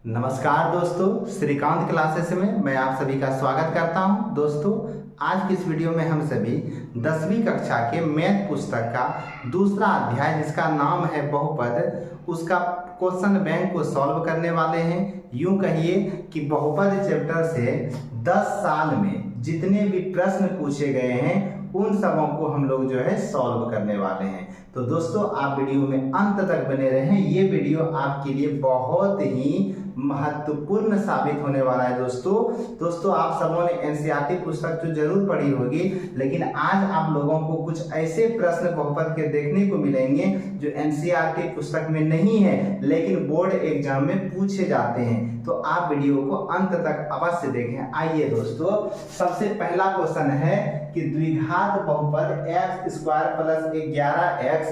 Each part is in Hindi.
नमस्कार दोस्तों, श्रीकांत क्लासेस में मैं आप सभी का स्वागत करता हूं। दोस्तों, आज की इस वीडियो में हम सभी 10वीं कक्षा के मैथ पुस्तक का दूसरा अध्याय जिसका नाम है बहुपद, उसका क्वेश्चन बैंक को सॉल्व करने वाले हैं। यूं कहिए कि बहुपद चैप्टर से 10 साल में जितने भी प्रश्न पूछे गए हैं उन सबों को हम लोग जो है सॉल्व करने वाले हैं। तो दोस्तों, आप वीडियो में अंत तक बने रहें। ये वीडियो आपके लिए बहुत ही महत्वपूर्ण साबित होने वाला है। दोस्तों आप सबों ने एनसीईआरटी पुस्तक तो जरूर पढ़ी होगी, लेकिन आज आप लोगों को कुछ ऐसे प्रश्न बहुपद के देखने को मिलेंगे जो एनसीईआरटी पुस्तक में नहीं है, लेकिन बोर्ड एग्जाम में पूछे जाते हैं। तो आप वीडियो को अंत तक अवश्य देखें। आइए दोस्तों, सबसे पहला क्वेश्चन है कि द्विघात बहुपद x² + 11x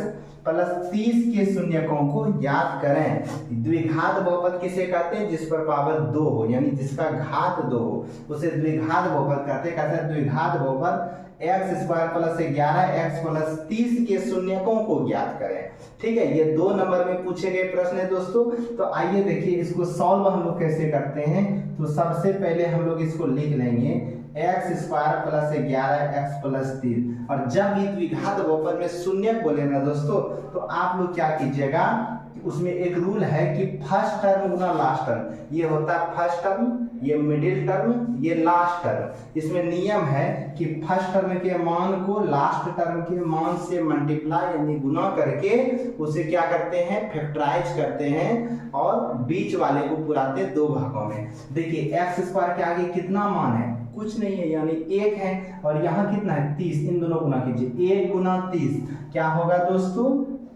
+ 30 के शून्यकों को याद करें। द्विघात बहुपद किसे कहते हैं? जिस पर पावर 2 हो, यानी जिसका घात 2 हो, उसे द्विघात बहुपद कहते हैं। द्विघात बहुपद x² + 11x + 30 के शून्यकों को ज्ञात करें। ठीक है, ये 2 नंबर में पूछे गए प्रश्न है दोस्तों। तो आइए देखिए इसको सॉल्व हम लोग कैसे करते हैं। तो सबसे पहले हम लोग इसको लिख लेंगे x² + 11x + 30। और जब भी द्विघात बहुपद में शून्य बोले ना दोस्तों, तो आप लोग क्या कीजिएगा, उसमें एक रूल है कि फर्स्ट टर्म गुना लास्ट टर्म। ये होता है फर्स्ट टर्म, ये मिडिल टर्म, ये लास्ट टर्म। इसमें नियम है कि फर्स्ट टर्म के मान को लास्ट टर्म के मान से मल्टीप्लाई यानी गुना करके उसे क्या करते हैं, फैक्टराइज करते हैं और बीच वाले को पुराते हैं 2 भागों में। देखिए x² के आगे कितना मान है? कुछ नहीं है, यानी 1 है। और यहाँ कितना है? 30। इन दोनों गुना कीजिए, 1 × 30 क्या होगा दोस्तों?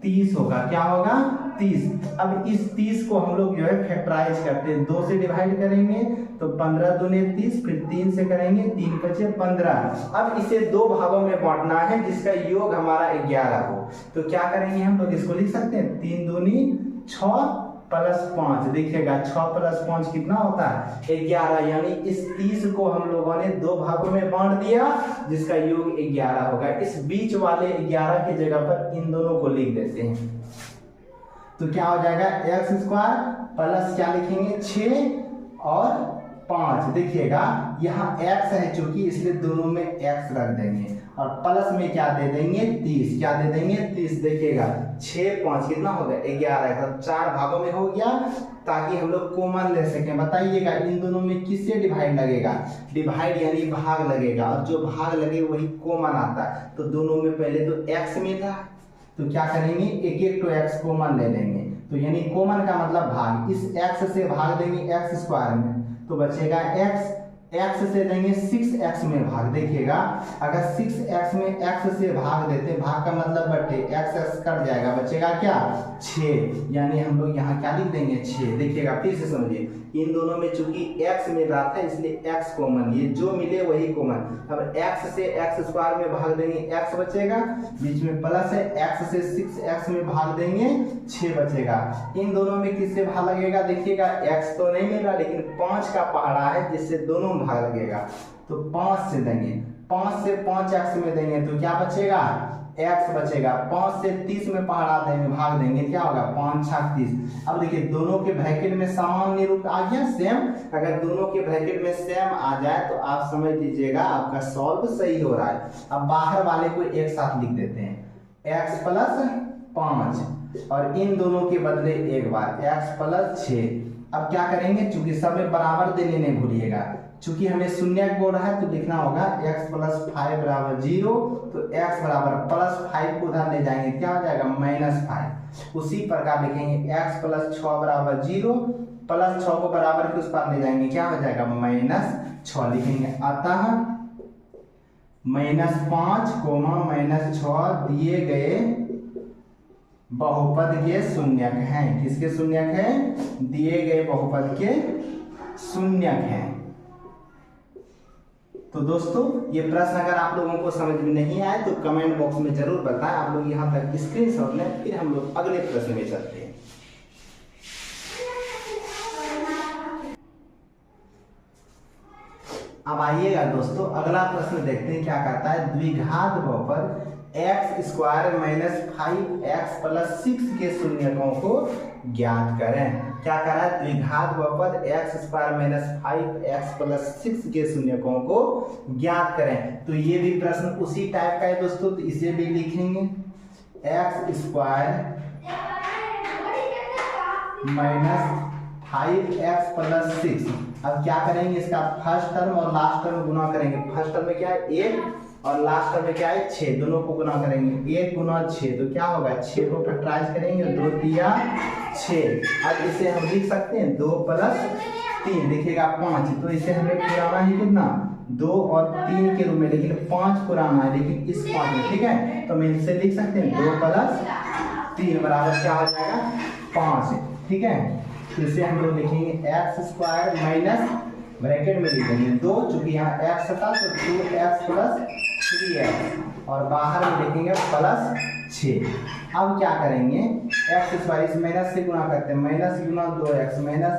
30 होगा। क्या होगा? 30। अब इस 30 को हम लोग जो है फैक्टराइज करते हैं, 2 से डिवाइड करेंगे तो 15 दूने 30, फिर 3 से करेंगे, 3 × 15। अब इसे 2 भागों में बांटना है जिसका योग हमारा 11 हो। तो क्या करेंगे, हम लोग इसको लिख सकते हैं 3 दूनी 6 + 5। देखिएगा 6 + 5 कितना होता है? 11। यानी इस 30 को हम लोगों ने 2 भागों में बांट दिया जिसका योग 11 होगा। इस बीच वाले 11 की जगह पर इन दोनों को लिख देते हैं। तो क्या हो जाएगा, x² प्लस क्या लिखेंगे 6 और 5। देखिएगा यहाँ x है चूंकि, इसलिए दोनों में x रख देंगे और प्लस में क्या दे देंगे 30। क्या दे देंगे 30। देखिएगा 6 5 कितना हो गया 11। तो 4 भागों में हो गया ताकि हम लोग कॉमन ले सकें। बताइएगा इन दोनों में किससे डिवाइड लगेगा? डिवाइड यानी भाग लगेगा, और जो भाग लगे वही कॉमन आता है। तो दोनों में पहले तो x मिल रहा है, तो क्या करेंगे, एक तो x कॉमन ले लेंगे। तो यानी कॉमन का मतलब भाग, इस x से भाग देंगे x² में तो बचेगा x से देंगे 6x में भाग। देखिएगा अगर 6x में x से भाग देते, भाग का मतलब बटे, x कट जाएगा, बचेगा क्या 6। यानी हम लोग यहाँ क्या लिख देंगे 6। देखिएगा फिर से समझिए, इन दोनों में चूंकि x मिल रहा था इसलिए x कॉमन, ये जो मिले वही कॉमन। अब x से x² में भाग देंगे, x बचेगा, बीच में प्लस है, x से 6x में भाग देंगे 6 बचेगा। इन दोनों में किससे भाग लगेगा? देखिएगा x तो नहीं मिल रहा, लेकिन 5 का पहाड़ा है जिससे दोनों भाग लगेगा। तो 5 से देंगे, 5 से 5x में देंगे तो क्या बचेगा, x बचेगा। 5 से 30 में पहाड़ा देंगे, भाग देंगे, क्या होगा 5 × 30। अब देखिए दोनों के ब्रैकेट में सामान्य रूप आ गया सेम। अगर दोनों के ब्रैकेट में सेम आ जाए तो आप समझ लीजिएगा आपका सॉल्व सही हो रहा है। अब बाहर वाले को एक साथ लिख देते हैं, x + 5 और इन दोनों के बदले एक बार x + 6। अब क्या करेंगे, चूंकि सब में बराबर देने नहीं भूलिएगा, चूंकि हमें शून्य बोल रहा है तो लिखना होगा x + 5 = 0। तो x = +5 को उधर ले जाएंगे, क्या हो जाएगा -5। उसी प्रकार लिखेंगे x + 6 = 0, +6 को बराबर के उस पार ले जाएंगे, क्या हो जाएगा -6 लिखेंगे। अतः -5, -6 दिए गए बहुपद के शून्यक हैं। किसके शून्यक हैं? दिए गए बहुपद के शून्यक हैं। तो दोस्तों ये प्रश्न अगर आप लोगों को समझ में नहीं आए तो कमेंट बॉक्स में जरूर बताएं। आप लोग यहाँ तक स्क्रीनशॉट लें, फिर हम लोग अगले प्रश्न में चलते हैं। अब आइएगा दोस्तों, अगला प्रश्न देखते हैं क्या कहता है। द्विघात बहुपद x² - 5x + 6 के शून्यकों को ज्ञात करें। क्या करा है, द्विघात बहुपद x square minus 5x plus 6 के शून्यकों को ज्ञात करें। तो ये भी प्रश्न उसी टाइप का है दोस्तों, तो इसे भी लिखेंगे x square minus 5x plus 6। अब क्या करेंगे, इसका फर्स्ट टर्म और लास्ट टर्म गुना करेंगे। फर्स्ट टर्म में क्या है 1 और लास्ट टर्म में क्या है 6, दोनों को गुना करेंगे। 1 गुना 6 तो क्या होगा, 6 को फैक्टराइज करेंगे, 2 तिया 6। अब इसे हम लिख सकते हैं 2 प्लस 3, देखिएगा 5। तो इसे हमें पुराना ही कितना 2 और 3 के रूप में, लेकिन 5 पुराना है, लेकिन इस 5 में, ठीक है। तो हम इसे लिख सकते हैं 2 प्लस 3 बराबर क्या हो जाएगा 5, ठीक है। तो इसे हम लोग लिखेंगे एक्स स्क्वायर माइनस ब्रैकेट में लिखेंगे 2, चूंकि यहाँ x था तो 2x प्लस 3x और बाहर में लिखेंगे प्लस 6। अब क्या करेंगे, x स्क्वायर इस माइनस से गुना करते हैं, माइनस गुना 2x माइनस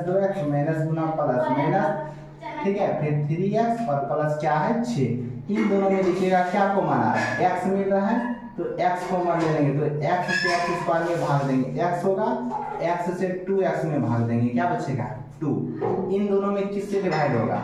गुना प्लस माइनस, ठीक है, फिर 3x और प्लस क्या है 6। इन दोनों में लिखिएगा क्या को माना है, x मिल रहा है तो x को मान ले लेंगे, तो x से x स्क्वायर में भाग देंगे, x होगा, x से 2x में भाग देंगे, क्या बचेगा 2। इन दोनों में किससे डिवाइड होगा,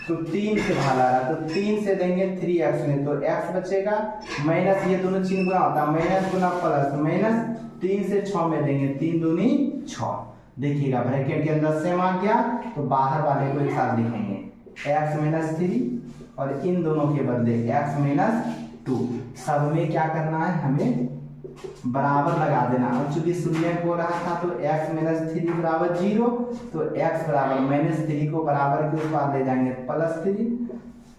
तो 3 से भाग आ रहा, तो 3 से देंगे 3x में, तो x बचेगा, माइनस ये दोनों चिन्ह गुना होता है, माइनस गुना प्लस माइनस, 3 से 6 में देंगे, 3 दूनी 6। देखिएगा ब्रैकेट के अंदर सेम आ गया, तो बाहर वाले को एक साथ लिखेंगे x माइनस 3 और इन दोनों के बदले x माइनस 2। सब में क्या करना है, हमें बराबर लगा देना। और चूंकि शून्य हो रहा था तो x माइनस 3 बराबर 0, तो x बराबर माइनस 3 को बराबर के उस पार ले जाएंगे प्लस 3,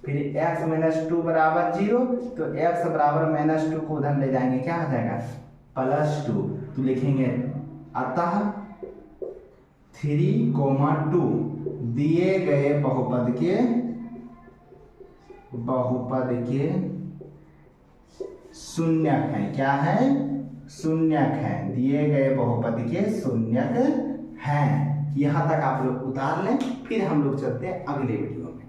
फिर x माइनस 2 बराबर 0, तो x बराबर माइनस 2 को उधर ले जाएंगे, क्या हो जाएगा प्लस 2। तो लिखेंगे अतः 3, 2 दिए गए बहुपद के शून्यक है। क्या है, शून्यक है, दिए गए बहुपद के शून्यक हैं। यहां तक आप लोग उतार लें, फिर हम लोग चलते हैं अगले वीडियो में।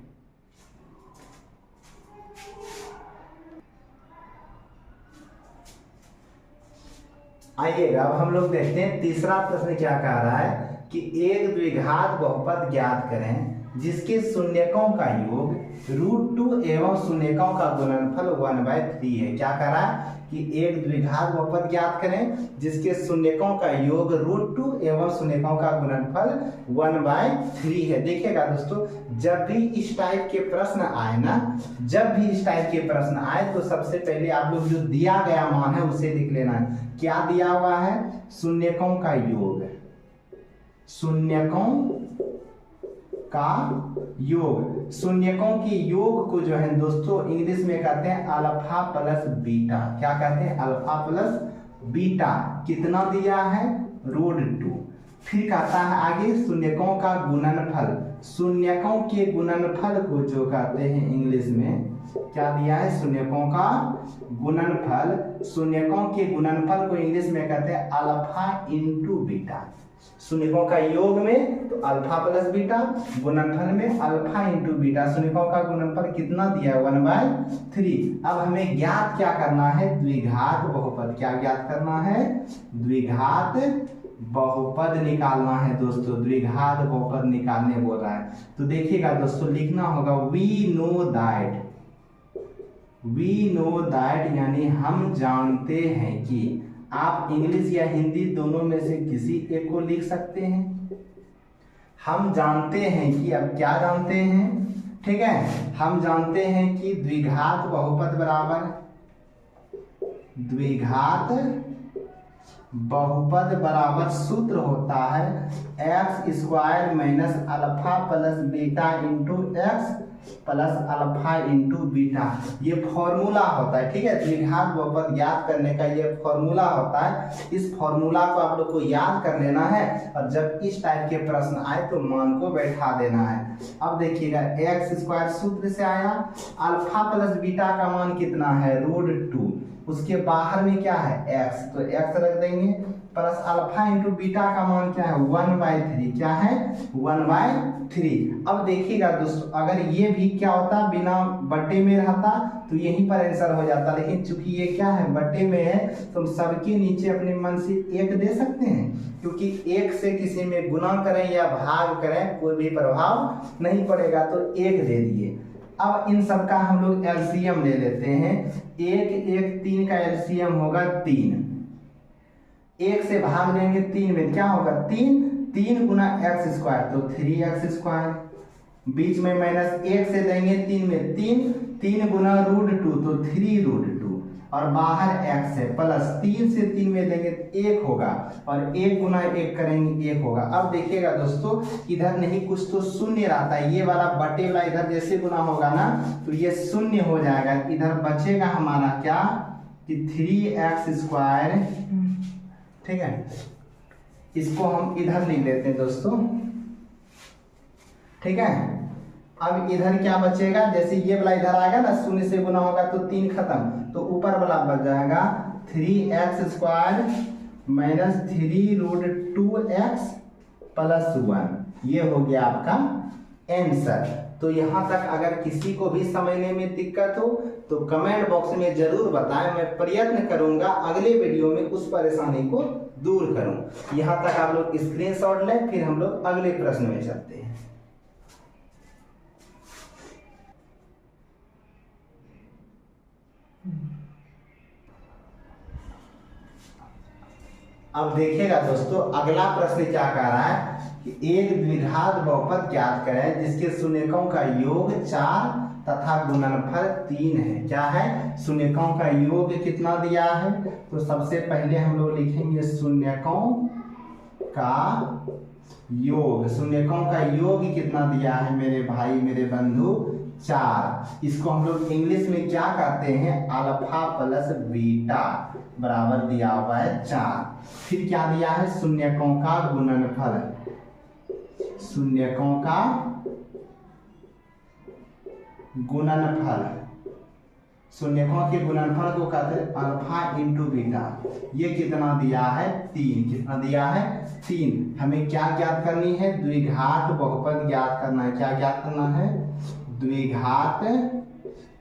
आइएगा अब हम लोग देखते हैं तीसरा प्रश्न क्या कह रहा है कि एक द्विघात बहुपद ज्ञात करें जिसके शून्यकों का योग √2 एवं शून्यकों का गुणनफल 1/3 है। क्या कह रहा है कि एक द्विघात बहुपद ज्ञात करें जिसके शून्यकों का योग √2 एवं शून्यकों का गुणनफल 1/3 है। देखिएगा दोस्तों, जब भी इस टाइप के प्रश्न आए ना, जब भी इस टाइप के प्रश्न आए तो सबसे पहले आप लोग जो दिया गया मान है उसे लिख लेना है। क्या दिया हुआ है, शून्यकों का योग, शून्यकों का योग, शून्यकों के योग को जो है दोस्तों इंग्लिश में कहते हैं अल्फा प्लस बीटा। क्या कहते हैं, अल्फा प्लस बीटा। कितना दिया है, √2। फिर कहता है आगे शून्यकों का गुणनफल, शून्यकों के गुणनफल को जो कहते हैं इंग्लिश में क्या दिया है, शून्यकों का गुणनफल। शून्यकों के गुणनफल को इंग्लिश में कहते हैं अल्फा इंटू बीटा। शून्यकों का योग में तो अल्फा प्लस बीटा, गुणनफल में अल्फा इंटू बीटा। शून्यकों का गुणनफल कितना दिया है, 1/3। अब हमें ज्ञात क्या करना है, द्विघात बहुपद। क्या ज्ञात करना है, द्विघात बहुपद निकालना है दोस्तों, द्विघात बहुपद निकालने बोल रहा है। तो देखिएगा दोस्तों, लिखना होगा वी नो दैट, यानी हम जानते हैं कि। आप इंग्लिश या हिंदी दोनों में से किसी एक को लिख सकते हैं। हम जानते हैं कि, अब क्या जानते हैं, ठीक है, हम जानते हैं कि द्विघात बहुपद बराबर, द्विघात बहुपद बराबर सूत्र होता है x square minus alpha plus beta into x plus alpha into beta. ये फॉर्मूला होता है, ठीक है, द्विघात बहुपद ज्ञात करने का ये फॉर्मूला होता है। इस फॉर्मूला को आप लोग को याद कर लेना है और जब इस टाइप के प्रश्न आए तो मान को बैठा देना है। अब देखिएगा एक्स स्क्वायर सूत्र से आया, अल्फा प्लस बीटा का मान कितना है, √2। उसके बाहर में क्या है, x, तो x रख देंगे, प्लस अल्फा इंटू बीटा का मान क्या है 1/3, क्या है 1/3। अब देखिएगा दोस्तों, अगर ये भी क्या होता बिना बटे में रहता तो यहीं पर आंसर हो जाता, लेकिन चूंकि ये क्या है बटे में है तो हम सबके नीचे अपने मन से 1 दे सकते हैं, क्योंकि 1 से किसी में गुना करें या भाग करें कोई भी प्रभाव नहीं पड़ेगा, तो 1 दे दिए। अब इन सब का हम लोग एलसीएम ले लेते हैं। 1 1 3 का एलसीएम होगा 3, 1 से भाग देंगे 3 में क्या होगा 3, 3 गुना एक्स स्क्वायर तो 3x स्क्वायर, बीच में माइनस 1 से देंगे 3 में 3, 3 गुना √2 तो 3√2, और बाहर x है प्लस 3 से 3 में देंगे 1 होगा, और 1 गुना 1 करेंगे 1 होगा। अब देखिएगा दोस्तों, इधर नहीं कुछ तो शून्य रहता है, ये वाला बटे वाला इधर जैसे गुना होगा ना तो ये शून्य हो जाएगा, इधर बचेगा हमारा क्या कि 3x स्क्वायर, ठीक है। इसको हम इधर लिख देते हैं दोस्तों, ठीक है। अब इधर क्या बचेगा, जैसे ये वाला इधर आएगा ना शून्य से गुना होगा तो 3 खत्म, तो ऊपर वाला बच जाएगा 3x square minus 3√2x plus 1। ये हो गया आपका आंसर। तो यहाँ तक अगर किसी को भी समझने में दिक्कत हो तो कमेंट बॉक्स में जरूर बताएं, मैं प्रयत्न करूंगा अगले वीडियो में उस परेशानी को दूर करूं। यहाँ तक आप लोग स्क्रीनशॉट लें, फिर हम लोग अगले प्रश्न में चलते हैं। अब देखिएगा दोस्तों, अगला प्रश्न क्या कह रहा है कि एक द्विघात बहुपद ज्ञात करें जिसके शून्यकों का योग 4 तथा गुणनफल 3 है। क्या है, शून्यकों का योग कितना दिया है, तो सबसे पहले हम लोग लिखेंगे शून्यकों का योग। शून्यकों का योग कितना दिया है मेरे भाई मेरे बंधु 4। इसको हम लोग इंग्लिश में क्या कहते हैं, अल्फा प्लस बीटा बराबर दिया हुआ है 4। फिर क्या दिया है, शून्यकों का गुणनफल। शून्यकों का गुणनफल, शून्यकों के गुणनफल को कहते हैं अल्फा इंटू बीटा। ये कितना दिया है 3। कितना दिया है 3। हमें क्या ज्ञात करनी है, द्विघात बहुपद ज्ञात करना है। क्या ज्ञात करना है, द्विघात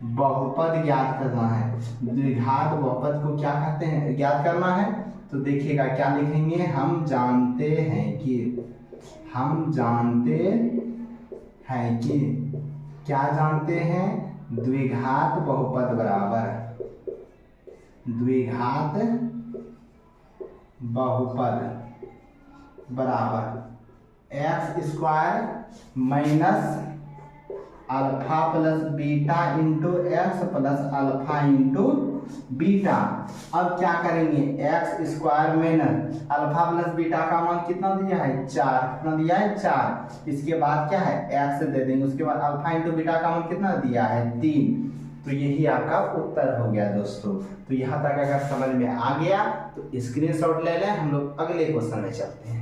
बहुपद ज्ञात करना है। द्विघात बहुपद को क्या कहते हैं, ज्ञात करना है। तो देखिएगा क्या लिखेंगे, हम जानते हैं कि, हम जानते हैं कि, क्या जानते हैं, द्विघात बहुपद बराबर, द्विघात बहुपद बराबर x square minus alpha plus beta into x plus alpha into beta. अब क्या करेंगे, x square minus alpha plus beta का मान कितना दिया है 4। कितना दिया है 4। इसके बाद क्या है एक्स दे देंगे, उसके बाद अल्फा इंटू बीटा का मान कितना दिया है 3। तो यही आपका उत्तर हो गया दोस्तों। तो यहाँ तक अगर समझ में आ गया तो स्क्रीनशॉट ले लें, हम लोग अगले क्वेश्चन में चलते हैं।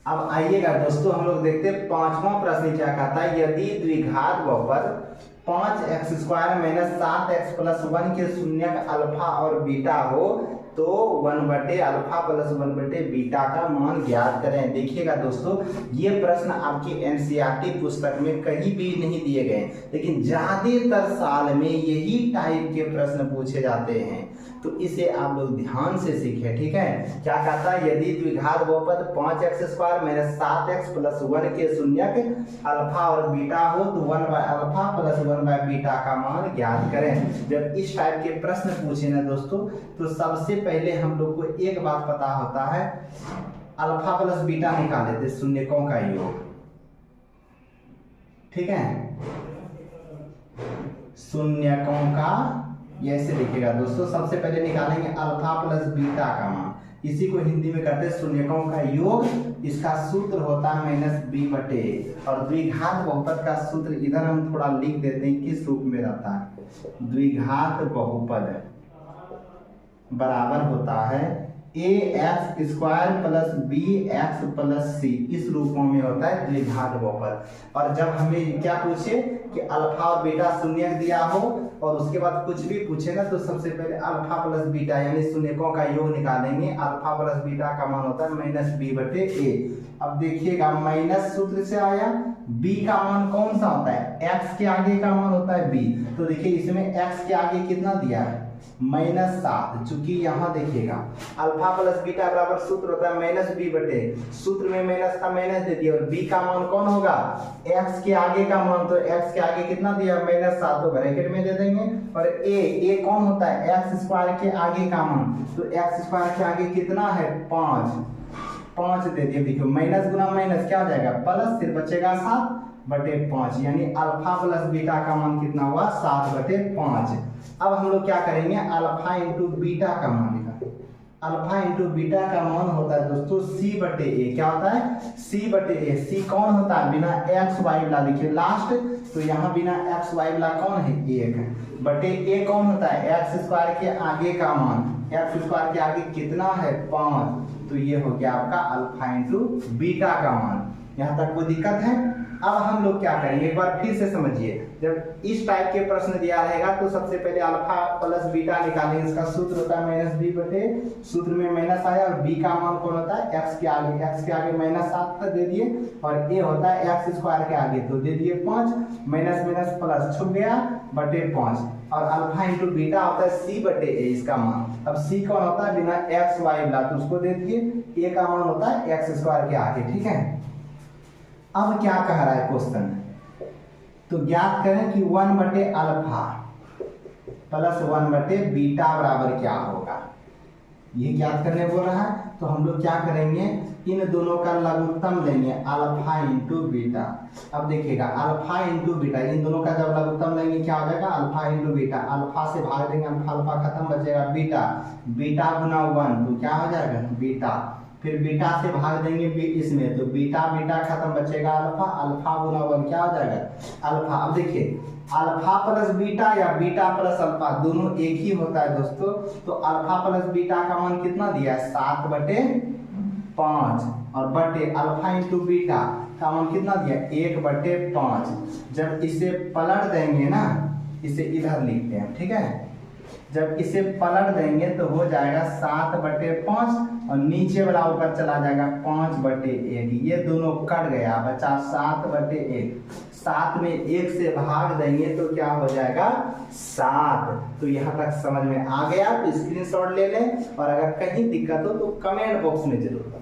अब आइएगा दोस्तों, हम लोग देखते हैं 5वां प्रश्न क्या कहता है, यदि द्विघात बहुपद 5x square minus 7x plus 1 के शून्यक अल्फा और बीटा हो तो 1/अल्फा प्लस 1/बीटा का मान ज्ञात करें। देखिएगा दोस्तों, ये प्रश्न आपकी एनसीईआरटी पुस्तक में कहीं भी नहीं दिए गए, लेकिन ज्यादातर साल में यही टाइप के प्रश्न पूछे जाते हैं, तो इसे आप लोग ध्यान से सीखें, ठीक है। क्या कहता है, यदि द्विघात बहुपद 5x square minus 7x plus 1 के शून्यक अल्फा और बीटा हो तो 1/अल्फा प्लस 1/बीटा का मान ज्ञात करें। जब इस टाइप के प्रश्न पूछे ना दोस्तों, तो सबसे पहले हम लोग को एक बात पता होता है, अल्फा प्लस बीटा निकाल लेते शून्यकों का योग, ठीक है। शून्यकों का ऐसे देखिएगा दोस्तों, सबसे पहले निकालेंगे अल्फा प्लस बीटा का मान, इसी को हिंदी में कहते हैं शून्यकों का योग। इसका सूत्र होता है -b/, और द्विघात बहुपद का सूत्र इधर हम थोड़ा लिख देते हैं किस रूप में रहता है। द्विघात बहुपद बराबर होता है ax square plus bx plus c इस रूपों में होता है द्विघात बहुपद। और जब हमें क्या पूछे कि अल्फा और बीटा शून्य दिया हो और उसके बाद कुछ भी पूछे ना, तो सबसे पहले अल्फा प्लस बीटा यानी शून्यकों का योग निकालेंगे। अल्फा प्लस बीटा का मान होता है माइनस बी बटे ए। अब देखिएगा माइनस सूत्र से आया, b का मान कौन सा होता है, x के आगे का मान होता है b। तो देखिए इसमें x के आगे कितना दिया है, -7। चूंकि यहाँ देखिएगा अल्फा प्लस बीटा बराबर सूत्र होता है माइनस बी बटे, सूत्र में माइनस का माइनस दे दिया और b का मान कौन होगा, x के आगे का मान। तो x के आगे कितना दिया -7, तो ब्रैकेट में दे देंगे। और a कौन होता है, x स्क्वायर के आगे का मान। तो x स्क्वायर के आगे कितना है 5 दे दिए। देखिए माइनस गुना माइनस क्या हो जाएगा प्लस, फिर बचेगा 7 बटे 5, यानी अल्फा प्लस बीटा का मान कितना हुआ 7 बटे 5। अब हम लोग क्या करेंगे, अल्फा इंटू बीटा का मान निकालेंगे। अल्फा इंटू बीटा का मान होता है दोस्तों c बटे ए। क्या होता है, c बटे ए। c कौन होता है, बिना एक्स वाई वाला, देखिए लास्ट, तो यहाँ बिना एक्स वाई वाला कौन है 1 बटे ए कौन होता है एक्स स्क्वायर के आगे का मान। एक्स स्क्वायर के आगे कितना है 5, तो ये हो गया आपका अल्फा इंटू बीटा का मान। यहाँ तक कोई दिक्कत है। अब हम लोग क्या करेंगे, एक बार फिर से समझिए। जब इस टाइप के प्रश्न दिया रहेगा तो सबसे पहले अल्फा प्लस बीटा निकालेंगे। इसका सूत्र होता है माइनस बी बटे, सूत्र में माइनस आया और b का मान कौन होता है x के आगे -7 दे दिए, और a होता है एक्स स्क्वायर के आगे, तो दे दिए 5, माइनस माइनस प्लस छुप गया बटे 5। और अल्फा इंटू बीटा होता है c बटे ए इसका मान। अब c कौन होता है, बिना एक्स वाई वाला, तो उसको दे दिए। a का मान होता है एक्स स्क्वायर के आगे, ठीक है। अब क्या कह रहा है क्वेश्चन, तो ज्ञात करें कि 1 बटे अल्फा प्लस 1 बटे बीटा बराबर क्या होगा, ये ज्ञात करने बोल रहा है। तो हम लोग क्या करेंगे, इन दोनों का लघुत्तम लेंगे अल्फा इंटू बीटा। अब देखिएगा अल्फा इंटू बीटा, इन दोनों का जब लघुत्तम लेंगे क्या हो जाएगा अल्फा इंटू बीटा। अल्फा से भाग देंगे, अल्फा खत्म, बचेगा बीटा। बीटा गुना 1 तो क्या हो जाएगा बीटा, फिर बीटा से भाग देंगे इसमें, तो बीटा खत्म, बचेगा अल्फा गुना 1 क्या हो जाएगा अल्फा। अब देखिए अल्फा प्लस बीटा या बीटा प्लस अल्फा दोनों एक ही होता है दोस्तों। तो अल्फा प्लस बीटा का मान कितना दिया है 7 बटे 5, और बटे अल्फा इंटू बीटा का मान कितना दिया 1 बटे 5। जब इसे पलट देंगे ना, इसे इधर लिखते हैं, ठीक है। जब इसे पलट देंगे तो हो जाएगा 7 बटे 5, और नीचे वाला ऊपर चला जाएगा 5 बटे 1। ये दोनों कट गया, बचा 7 बटे 1। 7 में 1 से भाग देंगे तो क्या हो जाएगा 7। तो यहाँ तक समझ में आ गया, तो स्क्रीनशॉट ले लें, और अगर कहीं दिक्कत हो तो कमेंट बॉक्स में जरूर बताएं।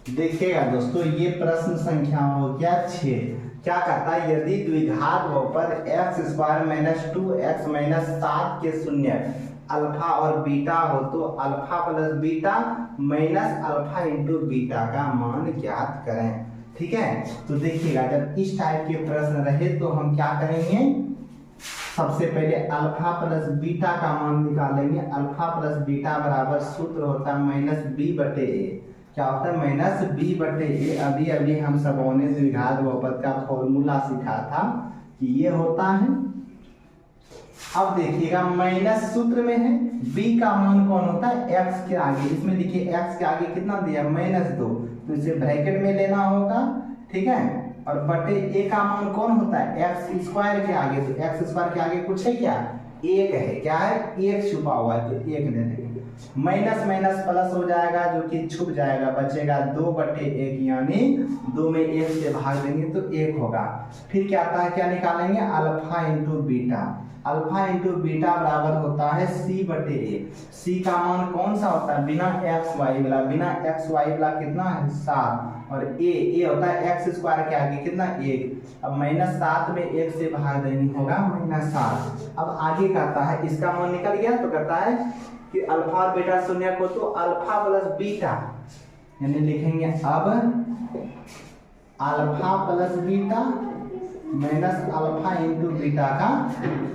देखिएगा दोस्तों, ये प्रश्न संख्या हो गया 6। क्या कहता है, यदि द्विघात बहुपद x square minus 2x minus 7 के शून्य अल्फा और बीटा हो, तो alpha plus beta minus alpha into beta का मान ज्ञात करें, ठीक है। तो देखिएगा जब इस टाइप के प्रश्न रहे तो हम क्या करेंगे, सबसे पहले अल्फा प्लस बीटा का मान निकालेंगे। अल्फा प्लस बीटा बराबर सूत्र होता है माइनस बी बटे ए। क्या होता है माइनस बी बटे ए। अभी हम सबों ने द्विघात बहुपद का फॉर्मूला सीखा था कि ये होता है। अब देखिएगा माइनस सूत्र में है, b का मान कौन होता है x के आगे। इसमें देखिए x के आगे कितना दिया -2, तो इसे ब्रैकेट में लेना होगा, ठीक है। और बटे a का मान कौन होता है एक्स स्क्वायर के आगे, तो एक्स स्क्वायर के आगे कुछ है क्या 1 है, क्या है 1 छुपा हुआ है, तो 1 दे देंगे। माइनस माइनस प्लस हो जाएगा जो कि छुप जाएगा, बचेगा 2 बटे 1, यानी 2 में 1 से भाग देंगे तो 1 होगा। फिर क्या आता है, क्या निकालेंगे alpha into beta. Alpha into beta बराबर होता है c बटे ए। c का मान कौन सा होता है बिना एक्स वाई वाला, बिना एक्स वाई वाला कितना है 7, और a होता है एक्स स्क्वायर के आगे कितना 1। अब -7 में 1 से भाग देंगे होगा -7। अब आगे कहता है इसका मान निकल गया, तो कहता है कि अल्फा और बीटा शून्य को, तो अल्फा प्लस बीटा, यानी लिखेंगे अब alpha plus beta minus alpha into beta का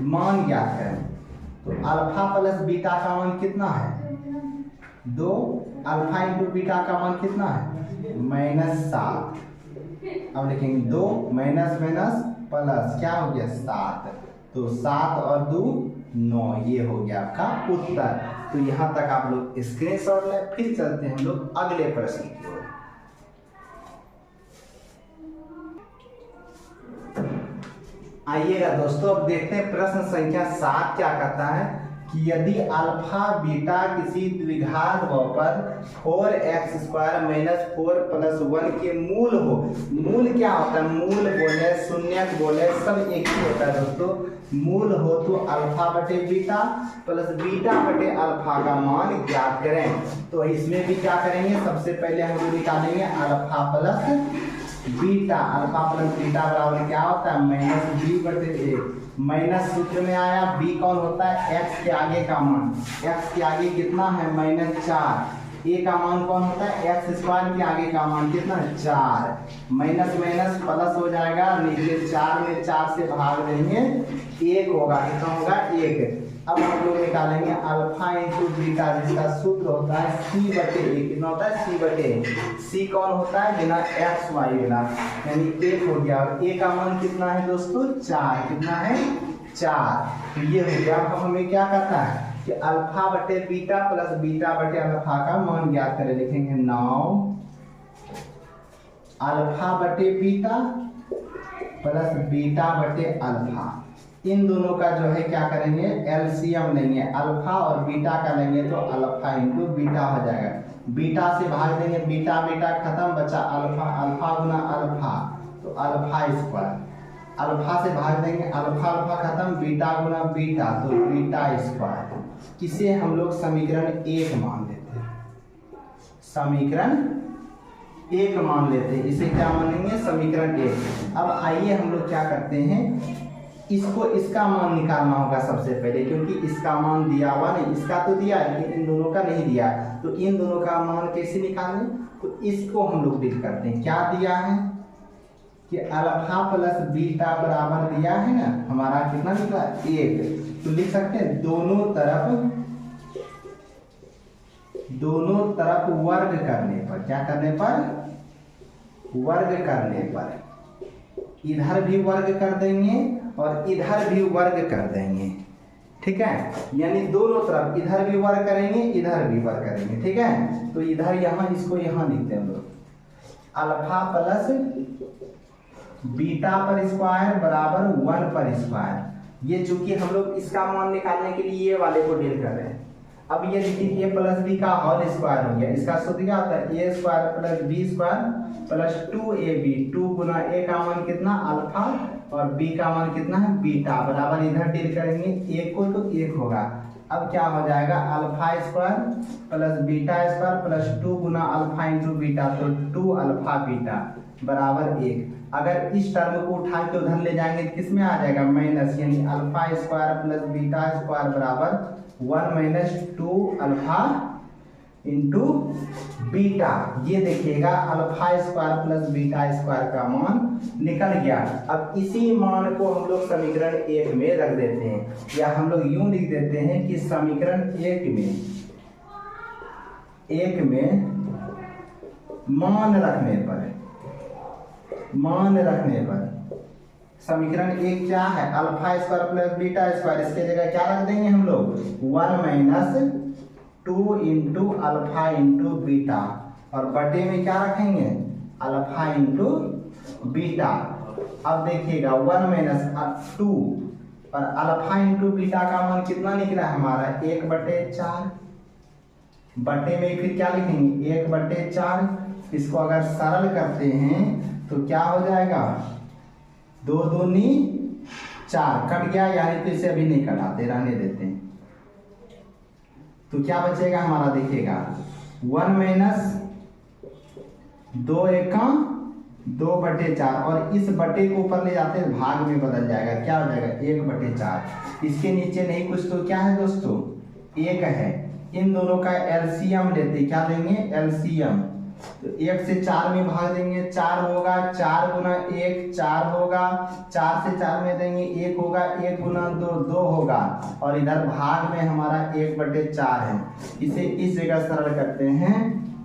मान ज्ञात करें। तो अल्फा प्लस बीटा का मान कितना है 2, अल्फा इंटू बीटा का मान कितना है -7। अब लिखेंगे 2 माइनस माइनस प्लस क्या हो गया 7, तो 7 और 2 9, ये हो गया आपका उत्तर। तो यहाँ तक आप लोग स्क्रीनशॉट लें। फिर चलते हैं हम लोग अगले प्रश्न की ओर। आइएगा दोस्तों, अब देखते हैं प्रश्न संख्या 7 क्या कहता है कि यदि अल्फा बीटा किसी द्विघात बहुपद 4x² - 4 + 1 के मूल हो। मूल क्या होता है? मूल बोले, शून्यक बोले, सब एक ही होता है दोस्तों। मूल हो तो अल्फा बटे बीटा प्लस बीटा बटे अल्फा का मान ज्ञात करें। तो इसमें भी क्या करेंगे, सबसे पहले हम लोग निकालेंगे alpha plus beta. Alpha plus beta बराबर क्या होता है? -b/a। माइनस सूत्र में आया, b कौन होता है? x के आगे का मान। x के आगे कितना है? -4। a का मान कौन होता है? x² के आगे का मान कितना है? 4। माइनस माइनस प्लस हो जाएगा, नीचे 4 में 4 से भाग देंगे 1 होगा। कितना होगा? 1। अब हम लोग निकालेंगे अल्फा इंटू बीटा, जिसका सूत्र होता है c/a। कितना होता है? c/a। c कौन होता है? बिना x y बिना, यानी 1 हो गया। और a का मान कितना है दोस्तों? 4। कितना है? 4। तो ये हो गया। अब हमें क्या करना है कि अल्फा बटे बीटा प्लस बीटा बटे अल्फा का मान ज्ञात करें। लिखेंगे 9 अल्फा बटे बीटा प्लस बीटा बटे अल्फा। इन दोनों का जो है क्या करेंगे? एलसीएम लेंगे। अल्फा और बीटा का लेंगे तो अल्फा इंटू बीटा हो जाएगा। बीटा से भाग देंगे, बीटा बीटा खत्म, बचा अल्फा। अल्फा गुना अल्फा तो अल्फा²। अल्फा से भाग देंगे, अल्फा अल्फा खत्म, बीटा गुना बीटा तो बीटा²। किसे हम लोग समीकरण 1 मान लेते हैं। समीकरण 1 मान लेते हैं। इसे क्या मानेंगे? समीकरण 1। अब आइए हम लोग क्या करते हैं, इसको इसका मान निकालना होगा सबसे पहले, क्योंकि इसका मान दिया हुआ नहीं। इसका तो दिया है लेकिन इन दोनों का नहीं दिया है। तो इन दोनों का मान कैसे निकालें? तो इसको हम लोग डील करते हैं। क्या दिया है कि अल्फा प्लस बीटा बराबर दिया है ना, हमारा कितना निकला? 1। तो लिख सकते हैं दोनों तरफ वर्ग करने पर। क्या करने पर? वर्ग करने पर। इधर भी वर्ग कर देंगे और इधर भी वर्ग कर देंगे। ठीक है, यानी दोनों तरफ इधर भी वर्ग करेंगे, इधर भी वर्ग करेंगे। ठीक है, तो इधर यहाँ, इसको यहाँ लिखते हैं हम लोग। अल्फा प्लस बीटा पर स्क्वायर बराबर 1 पर स्क्वायर। ये चूंकि हम लोग इसका मान निकालने के लिए ये वाले को डील कर रहे हैं। अब ये देखिए, a प्लस बी का होल स्क्वायर हो गया। इसका सूत्र क्या होता है? a² plus b² plus 2ab। 2 Guna a का मान कितना? अल्फा और b का मान कितना है? बीटा। बराबर इधर डील करेंगे, 1 को तो 1 होगा। अब क्या हो जाएगा? अल्फा² प्लस बीटा² प्लस 2 गुना अल्फा इंटू बीटा तो 2 अल्फा बीटा बराबर 1। अगर इस टर्म को उठा के उधर ले जाएंगे तो किस में आ जाएगा? माइनस, यानी अल्फा² प्लस बीटा² बराबर 1 - 2 अल्फा इंटू बीटा। ये देखिएगा अल्फा² प्लस बीटा² का मान निकल गया। अब इसी मान को हम लोग समीकरण 1 में रख देते हैं, या हम लोग यूं लिख देते हैं कि समीकरण 1 में मान रखने पर समीकरण 1 क्या है? अल्फा² प्लस बीटा²। इसके जगह क्या रख देंगे हम लोग? 1 - 2 इंटू अल्फा इंटू बीटा, और बटे में क्या रखेंगे? Alpha into beta. अब देखिएगा 1 - 2 और अल्फा इंटू बीटा का मान कितना निकला है हमारा? 1/4। बटे में फिर क्या लिखेंगे? 1/4। इसको अगर सरल करते हैं तो क्या हो जाएगा? 2 दूनी 4 कट गया, यानी तो इसे अभी नहीं कटाते, रहने देते हैं। तो क्या बचेगा हमारा? देखिएगा 1 - 2 एका 2/4, और इस बटे को ऊपर ले जाते हैं भाग में बदल जाएगा। क्या हो जाएगा? 1/4। इसके नीचे नहीं कुछ तो क्या है दोस्तों? 1 है। इन दोनों का एलसीएम लेते, क्या लेंगे? एलसीएम। तो 1 से 4 में भाग देंगे, 4 होगा। 4 गुना 1 4 होगा। 4 से 4 में देंगे 1 होगा। 1 गुना 2 2 होगा, और इधर भाग में हमारा 1/4 है। इसे इस जगह सरल करते हैं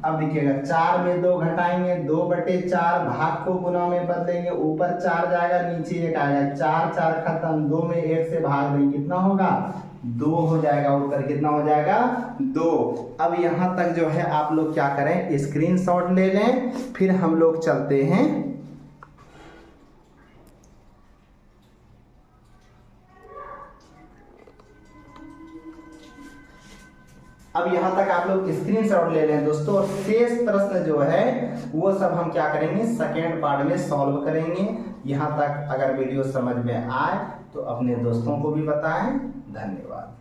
अब देखिएगा 4 में 2 घटाएंगे 2/4, भाग को गुना में बदलेंगे, ऊपर 4 जाएगा नीचे 1 आएगा, 4 4 खत्म, 2 में 1 से भाग देंगे कितना होगा 2 हो जाएगा, उत्तर कितना हो जाएगा 2। अब यहाँ तक जो है आप लोग क्या करें स्क्रीनशॉट ले लें, फिर हम लोग चलते हैं अब यहाँ तक आप लोग स्क्रीनशॉट ले लें दोस्तों, और शेष प्रश्न जो है वो सब हम क्या करेंगे सेकेंड पार्ट में सॉल्व करेंगे। यहाँ तक अगर वीडियो समझ में आए तो अपने दोस्तों को भी बताएं। धन्यवाद।